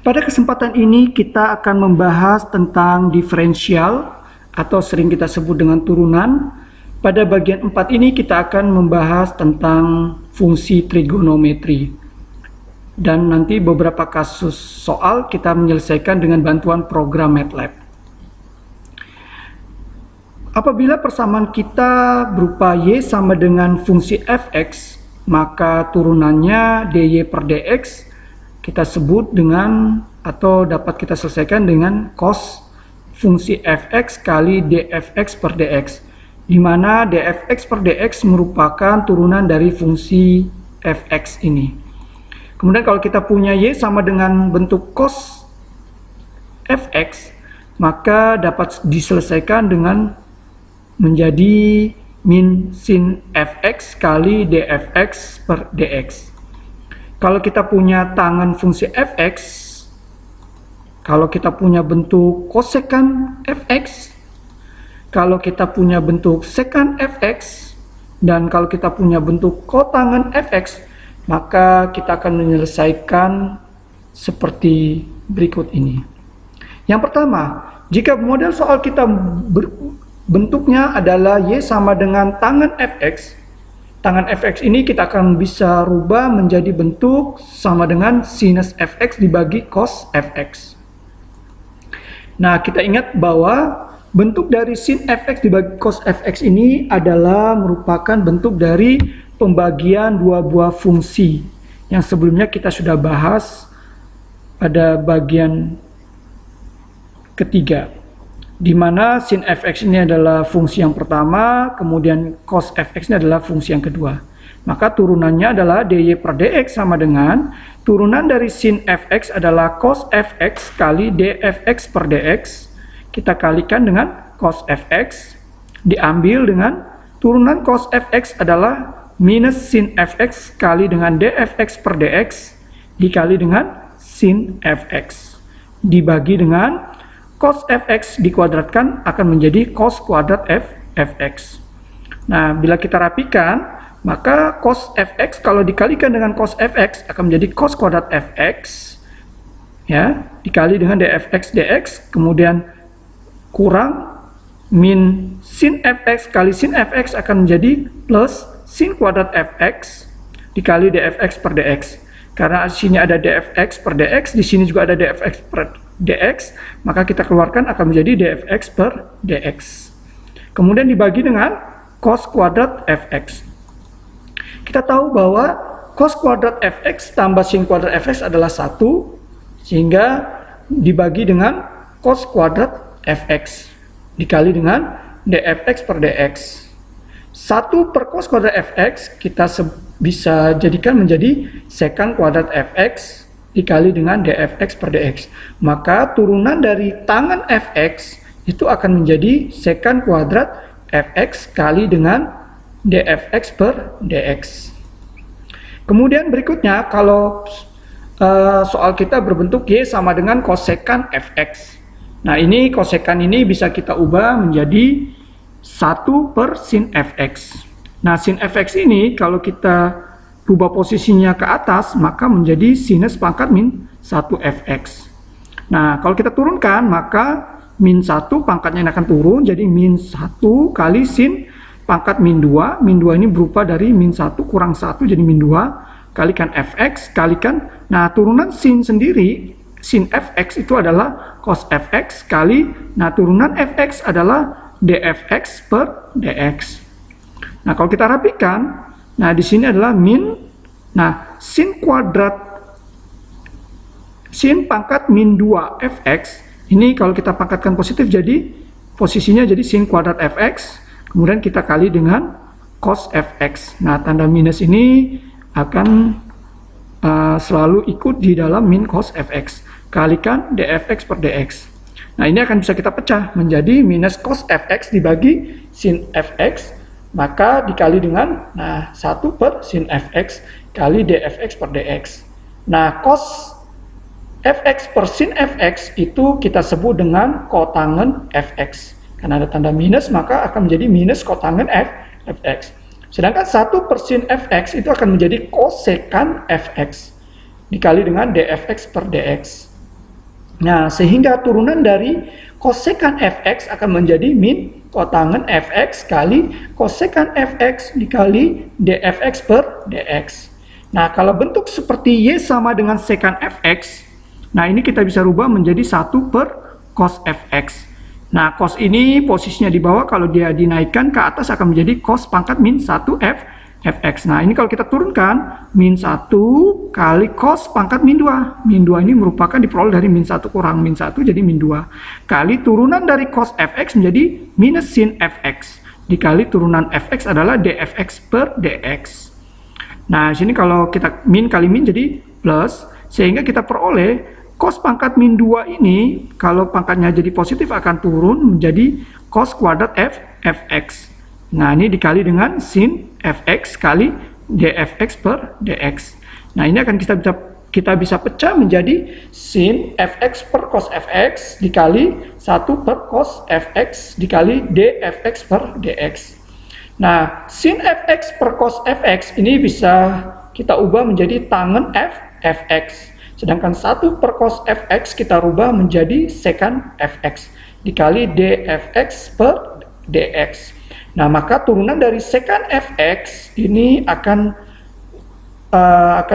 Pada kesempatan ini kita akan membahas tentang diferensial atau sering kita sebut dengan turunan. Pada bagian 4 ini kita akan membahas tentang fungsi trigonometri. Dan nanti beberapa kasus soal kita menyelesaikan dengan bantuan program MATLAB. Apabila persamaan kita berupa y sama dengan fungsi fx, maka turunannya dy per dx kita sebut dengan atau dapat kita selesaikan dengan cos fungsi fx kali dfx per dx, di mana dfx per dx merupakan turunan dari fungsi fx ini. Kemudian kalau kita punya y sama dengan bentuk cos fx, maka dapat diselesaikan dengan menjadi min sin fx kali dfx per dx. Kalau kita punya tangan fungsi fx, kalau kita punya bentuk kosekan fx, kalau kita punya bentuk sekan fx, dan kalau kita punya bentuk kotangen fx, maka kita akan menyelesaikan seperti berikut ini. Yang pertama, jika model soal kita bentuknya adalah y sama dengan tangan fx, tangan fx ini kita akan bisa rubah menjadi bentuk sama dengan sinus fx dibagi cos fx. Nah, kita ingat bahwa bentuk dari sin fx dibagi cos fx ini adalah merupakan bentuk dari pembagian dua buah fungsi yang sebelumnya kita sudah bahas pada bagian ketiga, di mana sin fx ini adalah fungsi yang pertama, kemudian cos fx ini adalah fungsi yang kedua. Maka turunannya adalah dy per dx sama dengan turunan dari sin fx adalah cos fx kali dfx per dx, kita kalikan dengan cos fx, diambil dengan turunan cos fx adalah minus sin fx kali dengan dfx per dx, dikali dengan sin fx, dibagi dengan cos fx dikuadratkan akan menjadi cos kuadrat fx. Nah, bila kita rapikan, maka cos fx kalau dikalikan dengan cos fx akan menjadi cos kuadrat fx, ya, dikali dengan dfx dx, kemudian kurang min sin fx kali sin fx akan menjadi plus sin kuadrat fx dikali dfx per dx. Karena di sini ada dfx per dx, di sini juga ada dfx per dx, maka kita keluarkan akan menjadi dfx per dx. Kemudian dibagi dengan cos kuadrat fx. Kita tahu bahwa cos kuadrat fx tambah sin kuadrat fx adalah 1, sehingga dibagi dengan cos kuadrat fx dikali dengan dfx per dx. 1 per cos kuadrat fx kita bisa jadikan menjadi sekan kuadrat fx dikali dengan dfx per dx. Maka turunan dari tangan fx itu akan menjadi sekan kuadrat fx kali dengan dfx per dx. Kemudian berikutnya, kalau soal kita berbentuk y sama dengan kosekan fx. Nah, ini kosekan ini bisa kita ubah menjadi 1 per sin fx. Nah, sin fx ini kalau kita rubah posisinya ke atas, maka menjadi sinus pangkat min 1 fx. Nah, kalau kita turunkan, maka min 1 pangkatnya akan turun, jadi min 1 kali sin pangkat min 2. Min 2 ini berupa dari min 1 kurang 1, jadi min 2, kalikan fx, kalikan, nah turunan sin sendiri, sin fx itu adalah cos fx kali, nah turunan fx adalah dfx per dx. Nah, kalau kita rapikan, nah di sini adalah min, nah sin kuadrat sin pangkat min 2 fx ini kalau kita pangkatkan positif, jadi posisinya jadi sin kuadrat fx, kemudian kita kali dengan cos fx. Nah, tanda minus ini akan selalu ikut di dalam min cos fx, kalikan dfx per dx. Nah, ini akan bisa kita pecah menjadi minus cos fx dibagi sin fx, maka dikali dengan 1 per sin fx kali dfx per dx. Nah, cos fx per sin fx itu kita sebut dengan kotangen fx. Karena ada tanda minus, maka akan menjadi minus kotangen fx. Sedangkan 1 per sin fx itu akan menjadi kosekan fx dikali dengan dfx per dx. Nah, sehingga turunan dari kosekan fx akan menjadi min kotangen fx kali kosekan fx dikali dfx per dx. Nah, kalau bentuk seperti y sama dengan sekan fx, nah ini kita bisa rubah menjadi 1 per cos fx. Nah, cos ini posisinya di bawah, kalau dia dinaikkan ke atas akan menjadi cos pangkat min 1 fx. Nah, ini kalau kita turunkan, min 1 kali cos pangkat min 2. Min 2 ini merupakan diperoleh dari min 1 kurang min 1, jadi min 2. Kali turunan dari cos fx menjadi minus sin fx. Dikali turunan fx adalah dfx per dx. Nah, sini kalau kita min kali min jadi plus, sehingga kita peroleh cos pangkat min 2 ini, kalau pangkatnya jadi positif akan turun menjadi cos kuadrat fx. Nah, ini dikali dengan sin fx kali dfx per dx. Nah, ini akan kita bisa pecah menjadi sin fx per cos fx dikali 1 per cos fx dikali dfx per dx. Nah, sin fx per cos fx ini bisa kita ubah menjadi tangen fx. Sedangkan 1 per cos fx kita rubah menjadi sekan fx dikali dfx per dx. Nah, maka turunan dari sekan fx ini akan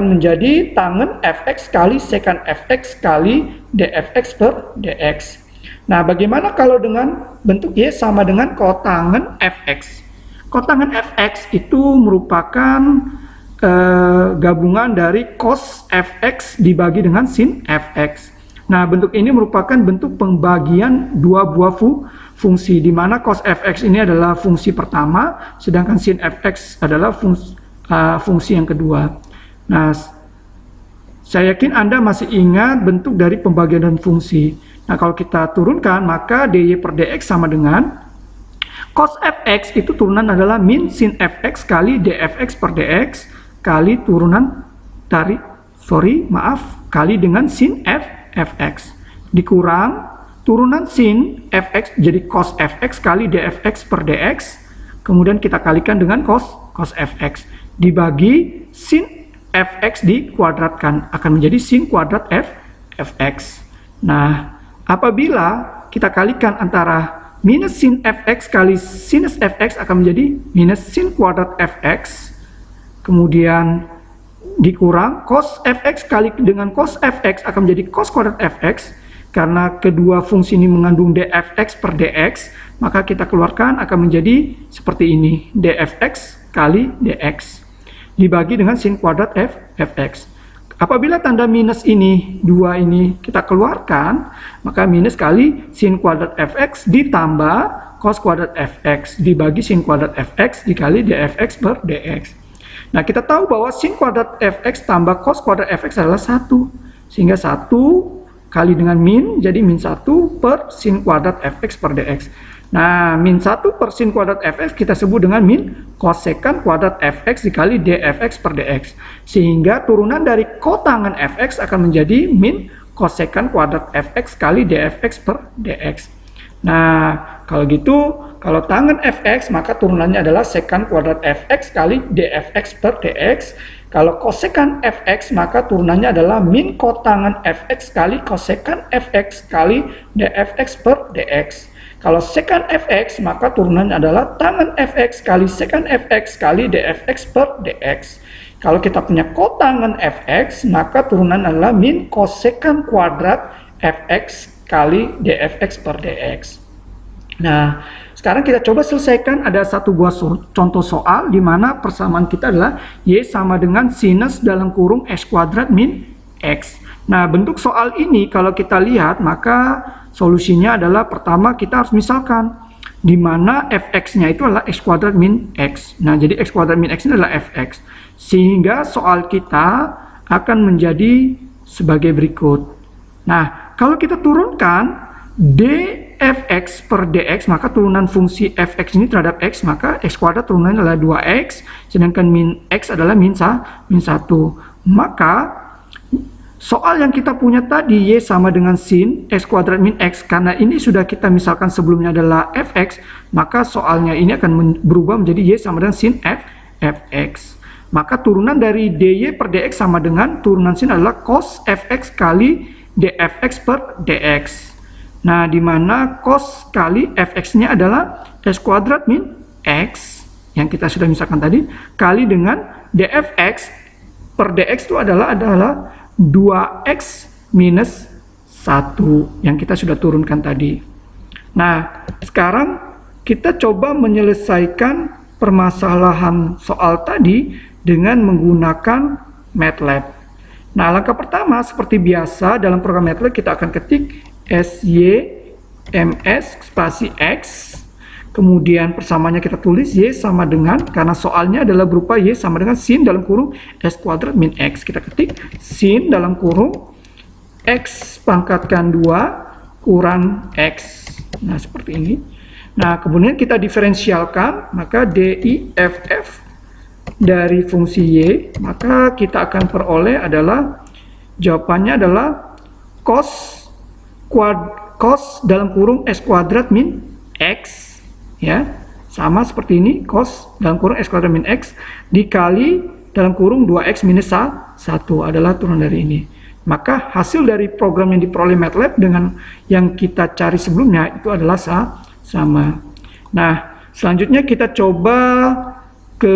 menjadi tangen fx kali sekan fx kali dfx per dx. Nah, bagaimana kalau dengan bentuk y sama dengan kotangen fx? Kotangen fx itu merupakan gabungan dari cos fx dibagi dengan sin fx. Nah, bentuk ini merupakan bentuk pembagian dua buah fungsi, di mana cos fx ini adalah fungsi pertama, sedangkan sin fx adalah fungsi yang kedua. Nah, saya yakin Anda masih ingat bentuk dari pembagian fungsi. Nah, kalau kita turunkan, maka dy per dx sama dengan cos fx itu turunan adalah min sin fx kali dfx per dx kali turunan kali dengan sin fx dikurang turunan sin fx jadi cos fx kali dfx per dx, kemudian kita kalikan dengan cos fx dibagi sin fx dikuadratkan akan menjadi sin kuadrat fx. Nah, apabila kita kalikan antara minus sin fx kali sinus fx akan menjadi minus sin kuadrat fx, kemudian dikurang cos fx kali dengan cos fx akan menjadi cos kuadrat fx. Karena kedua fungsi ini mengandung dfx per dx, maka kita keluarkan akan menjadi seperti ini, dfx kali dx dibagi dengan sin kuadrat fx. Apabila tanda minus ini, 2 ini kita keluarkan, maka minus kali sin kuadrat fx ditambah cos kuadrat fx dibagi sin kuadrat fx dikali dfx per dx. Nah, kita tahu bahwa sin kuadrat fx tambah cos kuadrat fx adalah 1, sehingga 1 kali dengan min jadi min 1 per sin kuadrat fx per dx. Nah, min 1 per sin kuadrat fx kita sebut dengan min kosekan kuadrat fx dikali dfx per dx. Sehingga turunan dari kotangen fx akan menjadi min kosekan kuadrat fx kali dfx per dx. Nah, kalau gitu, kalau tangen fx maka turunannya adalah sekan kuadrat fx kali dfx per dx. Kalau kosekan fx maka turunannya adalah min kotangen fx kali kosekan fx kali dfx per dx. Kalau sekan fx maka turunannya adalah tangen fx kali sekan fx kali dfx per dx. Kalau kita punya kotangen fx maka turunan adalah min kosekan kuadrat fx kali dfx per dx. Nah, sekarang kita coba selesaikan, ada satu buah contoh soal di mana persamaan kita adalah y sama dengan sinus dalam kurung x kuadrat min x. Nah, bentuk soal ini kalau kita lihat maka solusinya adalah pertama kita harus misalkan di mana fx-nya itu adalah x kuadrat min x. Nah, jadi x kuadrat min x ini adalah fx. Sehingga soal kita akan menjadi sebagai berikut. Nah, kalau kita turunkan dfx per dx, maka turunan fungsi fx ini terhadap x, maka x kuadrat turunannya adalah 2x, sedangkan min x adalah min 1. Maka soal yang kita punya tadi y sama dengan sin x kuadrat min x, karena ini sudah kita misalkan sebelumnya adalah fx, maka soalnya ini akan berubah menjadi y sama dengan sin fx. Maka turunan dari dy per dx sama dengan turunan sin adalah cos fx kali dfx per dx. Nah, di mana cos kali fx-nya adalah s kuadrat min x, yang kita sudah misalkan tadi, kali dengan dfx per dx itu adalah 2x minus 1, yang kita sudah turunkan tadi. Nah, sekarang kita coba menyelesaikan permasalahan soal tadi dengan menggunakan MATLAB. Nah, langkah pertama seperti biasa dalam program MATLAB kita akan ketik SYMS spasi X, kemudian persamanya kita tulis Y sama dengan, karena soalnya adalah berupa Y sama dengan sin dalam kurung S kuadrat min X, kita ketik sin dalam kurung X pangkatkan 2 kurang X. Nah, seperti ini. Nah, kemudian kita diferensialkan, maka DIFF dari fungsi Y, maka kita akan peroleh adalah, jawabannya adalah cos dalam kurung S kuadrat min X, ya, sama seperti ini, cos dalam kurung S kuadrat min X dikali dalam kurung 2X minus 1 adalah turunan dari ini. Maka hasil dari program yang diperoleh MATLAB dengan yang kita cari sebelumnya itu adalah sama. Nah, selanjutnya kita coba ke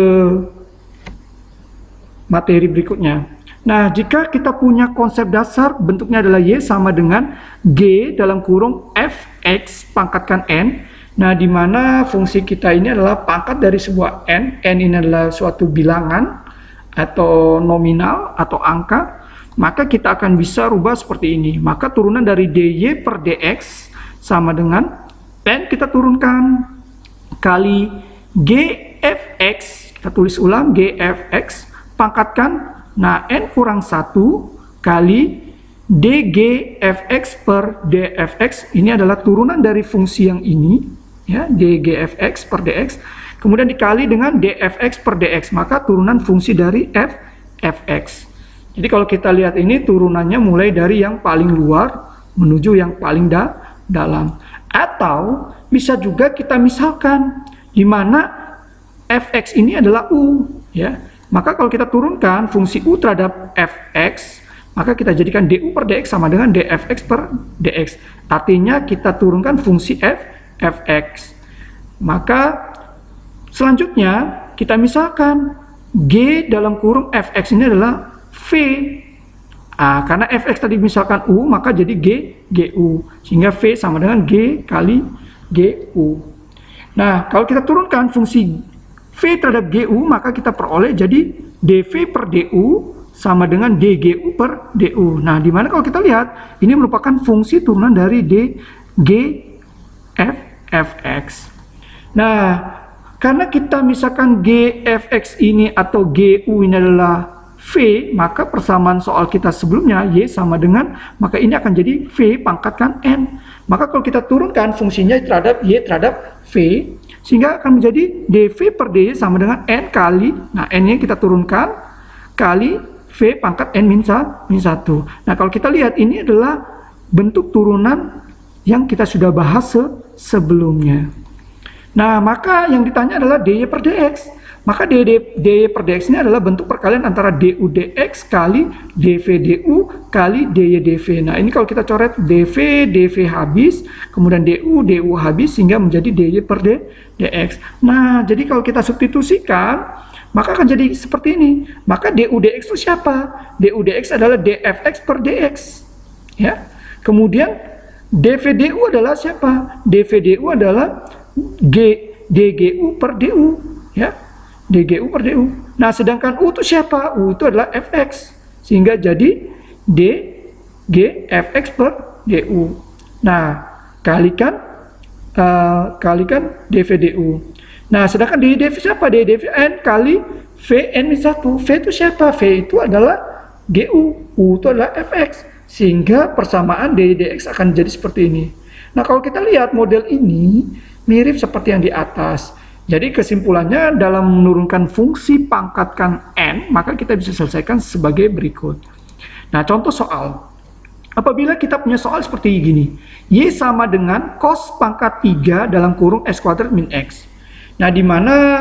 materi berikutnya. Nah, jika kita punya konsep dasar bentuknya adalah Y sama dengan G dalam kurung Fx pangkatkan N. Nah, di mana fungsi kita ini adalah pangkat dari sebuah N. N ini adalah suatu bilangan atau nominal atau angka. Maka kita akan bisa rubah seperti ini. Maka turunan dari dy per dx sama dengan N kita turunkan kali gfx, kita tulis ulang gfx pangkatkan, nah N kurang 1 kali dgfx per dfx, ini adalah turunan dari fungsi yang ini, ya, dgfx per dx, kemudian dikali dengan dfx per dx, maka turunan fungsi dari fx. Jadi kalau kita lihat ini turunannya mulai dari yang paling luar menuju yang paling dalam. Atau bisa juga kita misalkan di mana fx ini adalah u, ya. Maka kalau kita turunkan fungsi u terhadap fx, maka kita jadikan du per dx sama dengan dfx per dx. Artinya kita turunkan fungsi fx. Maka selanjutnya kita misalkan g dalam kurung fx ini adalah v. Karena fx tadi misalkan u, maka jadi gu. Sehingga v sama dengan g kali gu. Nah, kalau kita turunkan fungsi v terhadap gu, maka kita peroleh jadi dv per du sama dengan dgu per du. Nah, dimana kalau kita lihat, ini merupakan fungsi turunan dari fx. Nah, karena kita misalkan gfx ini atau gu ini adalah v, maka persamaan soal kita sebelumnya y sama dengan, maka ini akan jadi v pangkatkan n. Maka kalau kita turunkan fungsinya terhadap y terhadap v, sehingga akan menjadi dv per dy sama dengan n kali, nah n nya kita turunkan, kali v pangkat n min 1. Nah, kalau kita lihat ini adalah bentuk turunan yang kita sudah bahas sebelumnya. Nah, maka yang ditanya adalah dy per dx. Maka dy per dx ini adalah bentuk perkalian antara du dx kali dv du kali dy dv. Nah, ini kalau kita coret dv habis, kemudian du habis, sehingga menjadi dy per dx. Nah, jadi kalau kita substitusikan, maka akan jadi seperti ini. Maka du dx itu siapa? Du dx adalah dfx per dx, ya. Kemudian dv du adalah siapa? dv du adalah dgu per du, ya. dgu per du. Nah, sedangkan u itu siapa? U itu adalah fx, sehingga jadi dgfx per du. Nah, kalikan dv du. Nah, sedangkan dv siapa? dv n kali vn min 1. V itu siapa? V itu adalah gu, u itu adalah fx, sehingga persamaan dx akan jadi seperti ini. Nah, kalau kita lihat model ini mirip seperti yang di atas. Jadi kesimpulannya, dalam menurunkan fungsi pangkatkan n, maka kita bisa selesaikan sebagai berikut. Nah, contoh soal. Apabila kita punya soal seperti gini, y sama dengan cos pangkat 3 dalam kurung s kuadrat min x. Nah, di mana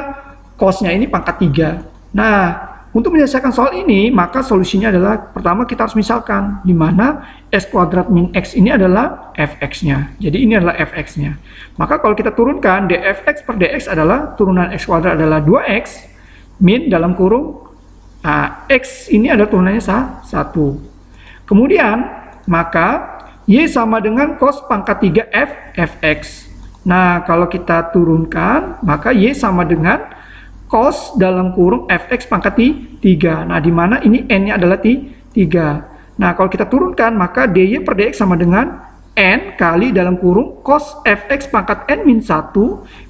cosnya ini pangkat 3. Nah, untuk menyelesaikan soal ini, maka solusinya adalah pertama kita harus misalkan di mana S kuadrat min X ini adalah Fx-nya. Jadi ini adalah Fx-nya. Maka kalau kita turunkan dfx per dx adalah turunan X kuadrat adalah 2X min dalam kurung X ini adalah turunannya 1. Kemudian maka Y sama dengan cos pangkat 3 Fx. Nah kalau kita turunkan maka Y sama dengan cos dalam kurung Fx pangkat 3. Nah, di mana ini N-nya adalah 3. Nah, kalau kita turunkan, maka dy per dx sama dengan N kali dalam kurung cos Fx pangkat N min 1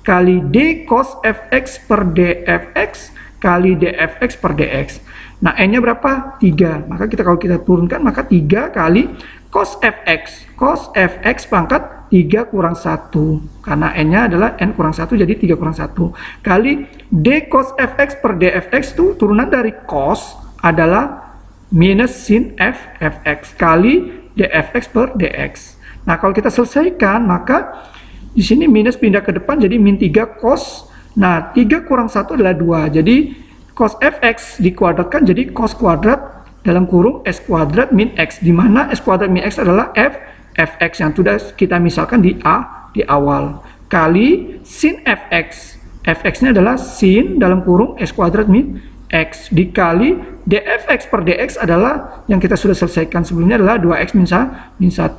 kali d cos Fx per dfx kali dfx per dx. Nah, N-nya berapa? 3. Maka kalau kita turunkan, maka 3 kali cos Fx. Cos Fx pangkat 3 kurang 1. Karena N-nya adalah N kurang 1, jadi 3 kurang 1. Kali D cos Fx per dfx itu turunan dari cos adalah minus sin Fx kali dfx per dx. Nah, kalau kita selesaikan, maka di sini minus pindah ke depan jadi min 3 cos. Nah, 3 kurang 1 adalah 2. Jadi cos Fx dikuadratkan jadi cos kuadrat dalam kurung S kuadrat min X, di mana S kuadrat min X adalah Fx yang sudah kita misalkan di awal, kali sin Fx. Fx-nya adalah sin dalam kurung S kuadrat min X dikali dfx per dx adalah yang kita sudah selesaikan sebelumnya adalah 2x min 1.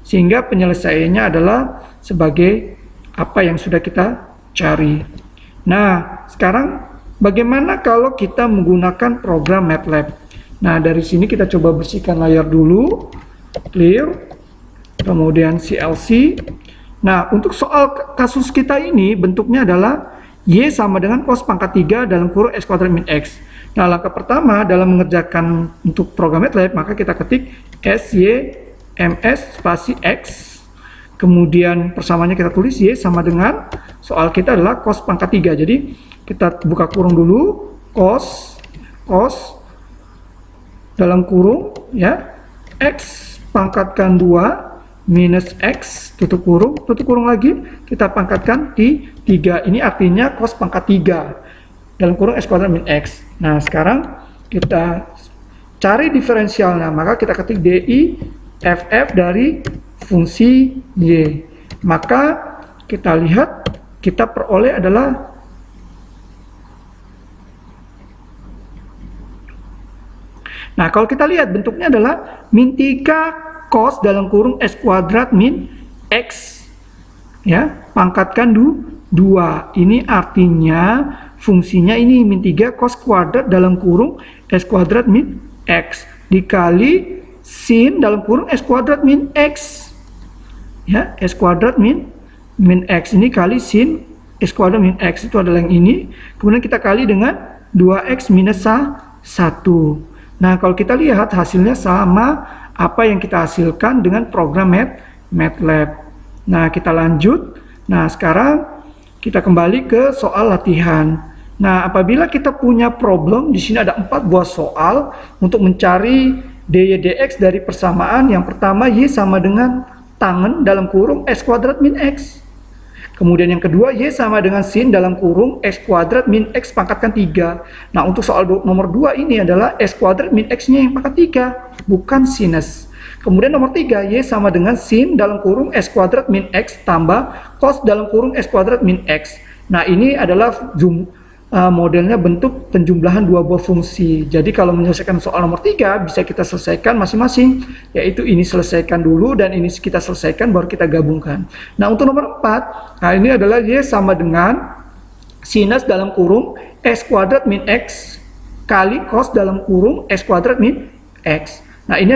Sehingga penyelesaiannya adalah sebagai apa yang sudah kita cari. Nah, sekarang bagaimana kalau kita menggunakan program MATLAB? Nah, dari sini kita coba bersihkan layar dulu, clear, kemudian CLC. Nah, untuk soal kasus kita ini bentuknya adalah Y sama dengan cos pangkat 3 dalam kurung S kuadrat min X. Nah, langkah pertama dalam mengerjakan untuk program MATLAB, maka kita ketik SY MS spasi X. Kemudian persamaannya kita tulis Y sama dengan soal kita adalah cos pangkat 3. Jadi, kita buka kurung dulu, cos dalam kurung ya X pangkatkan 2 minus X tutup kurung lagi kita pangkatkan di 3. Ini artinya cos pangkat 3 dalam kurung S kuadrat min X. Nah, sekarang kita cari diferensialnya, maka kita ketik DI FF dari fungsi Y. Maka kita lihat kita peroleh adalah nah, kalau kita lihat bentuknya adalah min 3 cos dalam kurung S kuadrat min X ya, pangkatkan 2. Ini artinya fungsinya ini min 3 cos kuadrat dalam kurung S kuadrat min X dikali sin dalam kurung S kuadrat min X ya, S kuadrat min X ini kali sin S kuadrat min X itu adalah yang ini, kemudian kita kali dengan 2X minus 1. Nah, kalau kita lihat hasilnya sama apa yang kita hasilkan dengan program MATLAB. Nah, kita lanjut. Nah, sekarang kita kembali ke soal latihan. Nah, apabila kita punya problem, di sini ada 4 buah soal untuk mencari dy dx dari persamaan. Yang pertama, Y sama dengan tangen dalam kurung S kuadrat min X. Kemudian yang kedua, Y sama dengan sin dalam kurung X kuadrat min X pangkatkan 3. Nah, untuk soal nomor 2 ini adalah S kuadrat min X-nya yang pangkat 3, bukan sinus. Kemudian nomor 3, Y sama dengan sin dalam kurung S kuadrat min X tambah cos dalam kurung S kuadrat min X. Nah, ini adalah modelnya bentuk penjumlahan 2 buah fungsi. Jadi kalau menyelesaikan soal nomor 3 bisa kita selesaikan masing-masing, yaitu ini selesaikan dulu dan ini kita selesaikan baru kita gabungkan. Nah, untuk nomor 4, nah ini adalah Y sama dengan sinus dalam kurung S kuadrat min X kali cos dalam kurung S kuadrat min X. Nah, ini